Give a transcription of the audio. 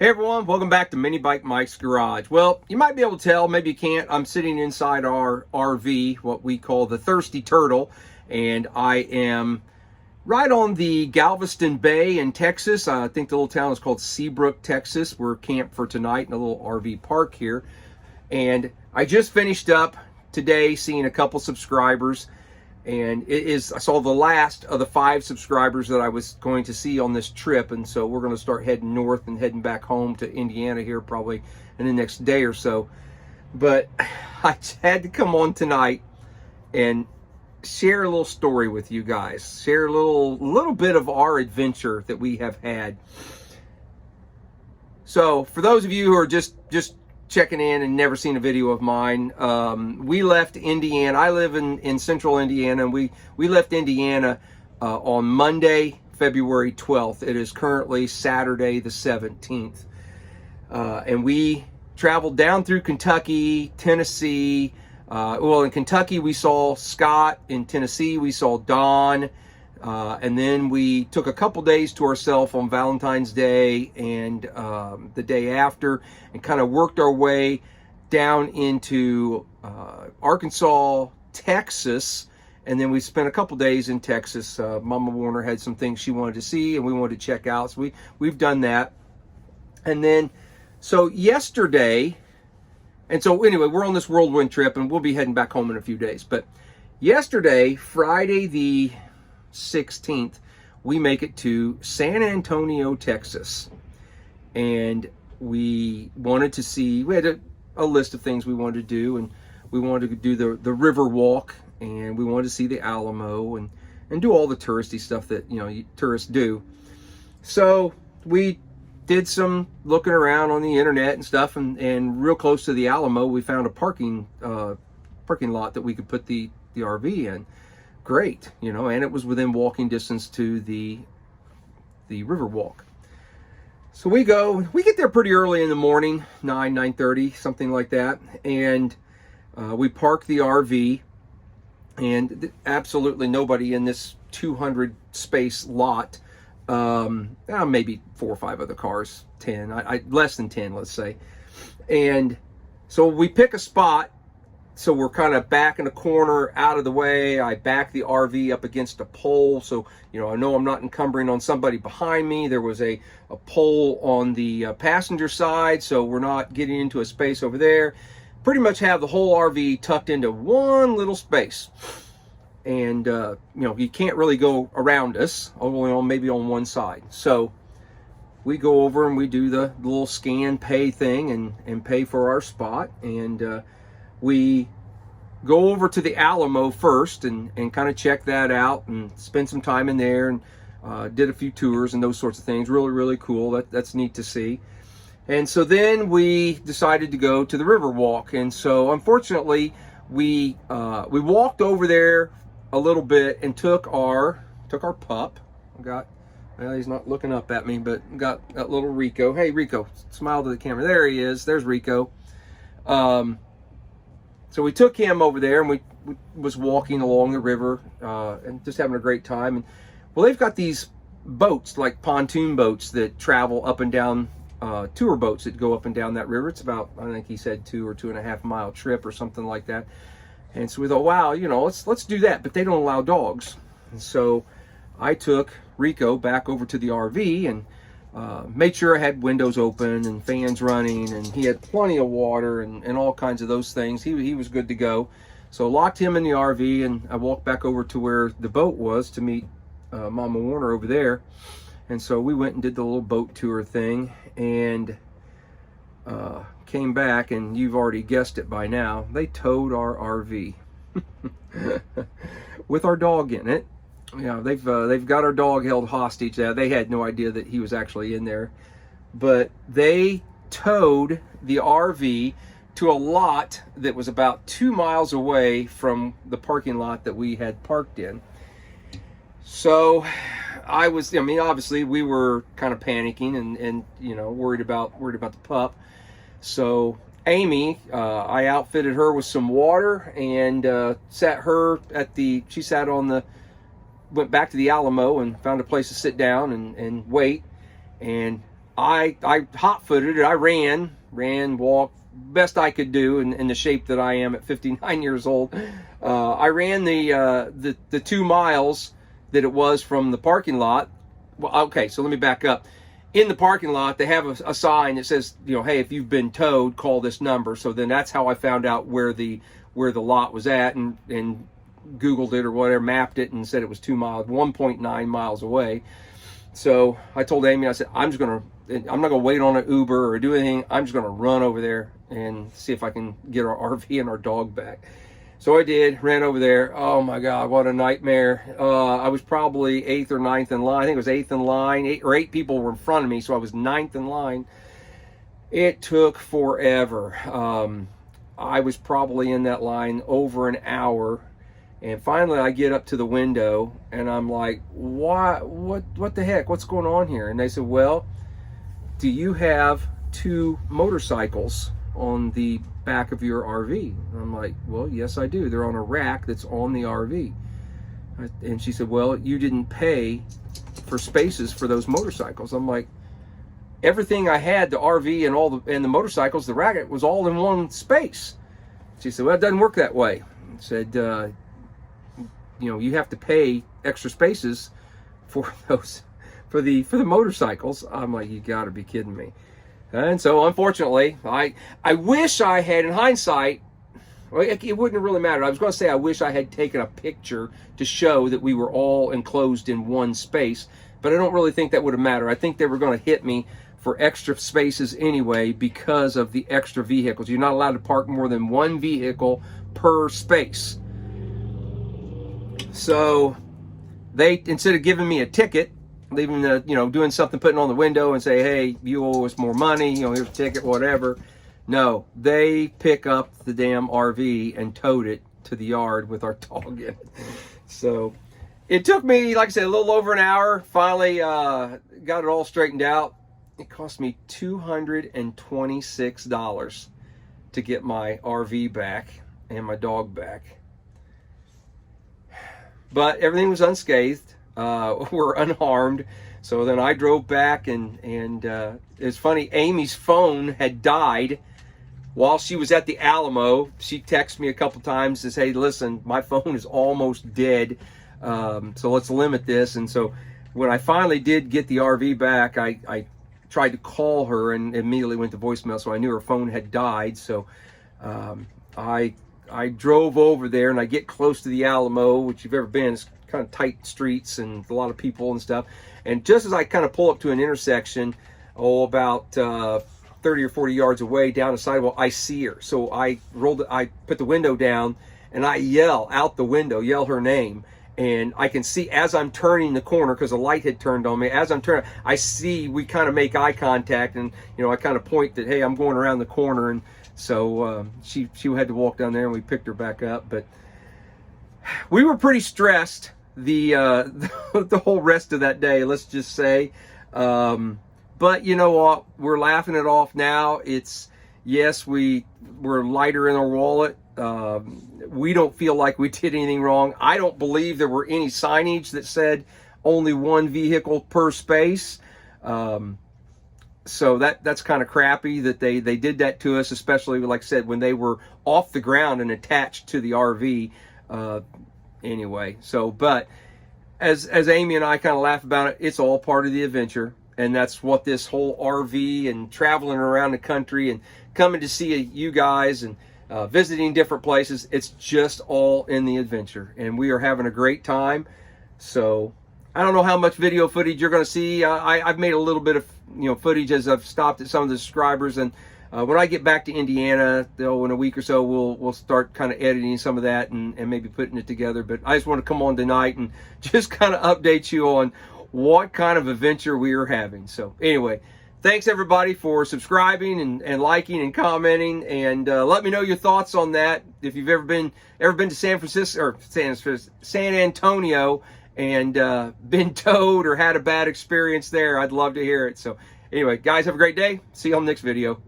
Hey everyone, welcome back to Mini Bike Mike's Garage. Well, you might be able to tell, maybe you can't. I'm sitting inside our RV, what we call the Thirsty Turtle, and I am right on the Galveston Bay in Texas. I think the little town is called Seabrook, Texas. We're camped for tonight in a little RV park here. And I just finished up today seeing a couple subscribers. And I saw the last of the 5 subscribers that I was going to see on this trip, and so we're going to start heading north and heading back home to Indiana here probably in the next day or so. But I had to come on tonight and share a little story with you guys, share a little bit of our adventure that we have had. So for those of you who are just checking in and never seen a video of mine, we left Indiana. I live in central Indiana, and we left Indiana on Monday, February 12th. It is currently Saturday the 17th. And we traveled down through Kentucky, Tennessee. Well, in Kentucky we saw Scott. In Tennessee we saw Don. And then we took a couple days to ourselves on Valentine's Day and the day after, and kind of worked our way down into Arkansas, Texas, and then we spent a couple days in Texas. Mama Warner had some things she wanted to see and we wanted to check out, so we've done that. And then, so yesterday, and so anyway, we're on this whirlwind trip and we'll be heading back home in a few days. But yesterday, Friday the 16th, we make it to San Antonio, Texas, and we wanted to see, we had a list of things we wanted to do, and we wanted to do the river walk, and we wanted to see the Alamo and do all the touristy stuff that tourists do. So we did some looking around on the internet and stuff, and real close to the Alamo we found a parking lot that we could put the RV in. Great, and it was within walking distance to the river walk. So we get there pretty early in the morning, 9:30, something like that, and we park the RV, and absolutely nobody in this 200 space lot. Maybe 4 or 5 other cars, 10, less than 10, let's say. And so we pick a spot. So we're kind of back in the corner, out of the way. I back the RV up against a pole, so I know I'm not encumbering on somebody behind me. There was a pole on the passenger side, so we're not getting into a space over there. Pretty much have the whole RV tucked into one little space, and you can't really go around us, only maybe on one side. So we go over and we do the little scan pay thing and pay for our spot, and we go over to the Alamo first and kind of check that out and spend some time in there, and did a few tours and those sorts of things. Really, really cool. That's neat to see. And so then we decided to go to the river walk. And so unfortunately we walked over there a little bit and took our pup. Well, he's not looking up at me, but got that little Rico. Hey Rico, smile to the camera. There he is. There's Rico. So we took him over there, and we was walking along the river and just having a great time. And well, they've got these boats, like pontoon boats, that travel up and down, tour boats that go up and down that river. It's about, I think he said 2 or 2.5 mile trip or something like that. And so we thought, wow, let's do that. But they don't allow dogs. And so I took Rico back over to the RV and made sure I had windows open and fans running, and he had plenty of water and all kinds of those things. He was good to go. So locked him in the RV, and I walked back over to where the boat was to meet Mama Warner over there. And so we went and did the little boat tour thing, and came back, and you've already guessed it by now. They towed our RV with our dog in it. Yeah, they've got our dog held hostage. They had no idea that he was actually in there, but they towed the RV to a lot that was about 2 miles away from the parking lot that we had parked in. So obviously we were kind of panicking and worried about the pup. So Amy, I outfitted her with some water and went back to the Alamo and found a place to sit down and wait. And I hot-footed it. I ran, walked, best I could do in the shape that I am at 59 years old. I ran the 2 miles that it was from the parking lot. Well, okay, so let me back up. In the parking lot, they have a sign that says, you know, hey, if you've been towed, call this number. So then that's how I found out where the lot was at, and Googled it or whatever, mapped it, and said it was 2 miles, 1.9 miles away. So I told Amy, I said, I'm not gonna wait on an Uber or do anything. I'm just gonna run over there and see if I can get our RV and our dog back. So I did, ran over there. Oh my God, what a nightmare. I was probably 8th or 9th in line. I think it was 8th in line. 8 people were in front of me, so I was 9th in line. It took forever. I was probably in that line over an hour. And finally I get up to the window and I'm like, what the heck? What's going on here? And they said, well, do you have 2 motorcycles on the back of your RV? And I'm like, well, yes, I do. They're on a rack that's on the RV. And she said, well, you didn't pay for spaces for those motorcycles. I'm like, everything I had, the RV and the motorcycles, the rack, was all in one space. She said, well, it doesn't work that way. I said, you know, you have to pay extra spaces for those, for the motorcycles. I'm like, you got to be kidding me. And so, unfortunately, I wish I had, in hindsight, well, it wouldn't really matter. I was going to say I wish I had taken a picture to show that we were all enclosed in one space, but I don't really think that would have mattered. I think they were going to hit me for extra spaces anyway because of the extra vehicles. You're not allowed to park more than 1 vehicle per space. So they, instead of giving me a ticket, leaving the, you know, doing something, putting on the window and say, hey, you owe us more money, you know, here's a ticket, whatever. No, they pick up the damn RV and towed it to the yard with our dog in it. So it took me, like I said, a little over an hour. Finally got it all straightened out. It cost me $226 to get my RV back and my dog back. But everything was unscathed. We're unharmed. So then I drove back, and it's funny, Amy's phone had died while she was at the Alamo. She texted me a couple times to say, listen, my phone is almost dead, so let's limit this. And so when I finally did get the RV back, I tried to call her and immediately went to voicemail, so I knew her phone had died. So I drove over there, and I get close to the Alamo, which if you've ever been, it's kind of tight streets and a lot of people and stuff. And just as I kind of pull up to an intersection, about 30 or 40 yards away down the sidewalk, I see her. So I put the window down, and I yell out the window, yell her name. And I can see as I'm turning the corner, because the light had turned on me, as I'm turning, I see we kind of make eye contact, and you know, I kind of point that, hey, I'm going around the corner. And so she had to walk down there, and we picked her back up. But we were pretty stressed the whole rest of that day, let's just say. But you know what? We're laughing it off now. It's, yes, we're lighter in our wallet. We don't feel like we did anything wrong. I don't believe there were any signage that said only 1 vehicle per space. So that's kind of crappy that they did that to us, especially, like I said, when they were off the ground and attached to the RV. Anyway, so, but as Amy and I kind of laugh about it, it's all part of the adventure. And that's what this whole RV and traveling around the country and coming to see you guys and visiting different places, it's just all in the adventure. And we are having a great time. So I don't know how much video footage you're going to see. I've made a little bit of footage as I've stopped at some of the subscribers. And when I get back to Indiana, though, in a week or so, we'll start kind of editing some of that and maybe putting it together. But I just want to come on tonight and just kind of update you on what kind of adventure we are having. So anyway, thanks everybody for subscribing and liking and commenting, and let me know your thoughts on that. If you've ever been to San Francisco or San Antonio and been towed or had a bad experience there, I'd love to hear it. So anyway, guys, have a great day. See you on the next video.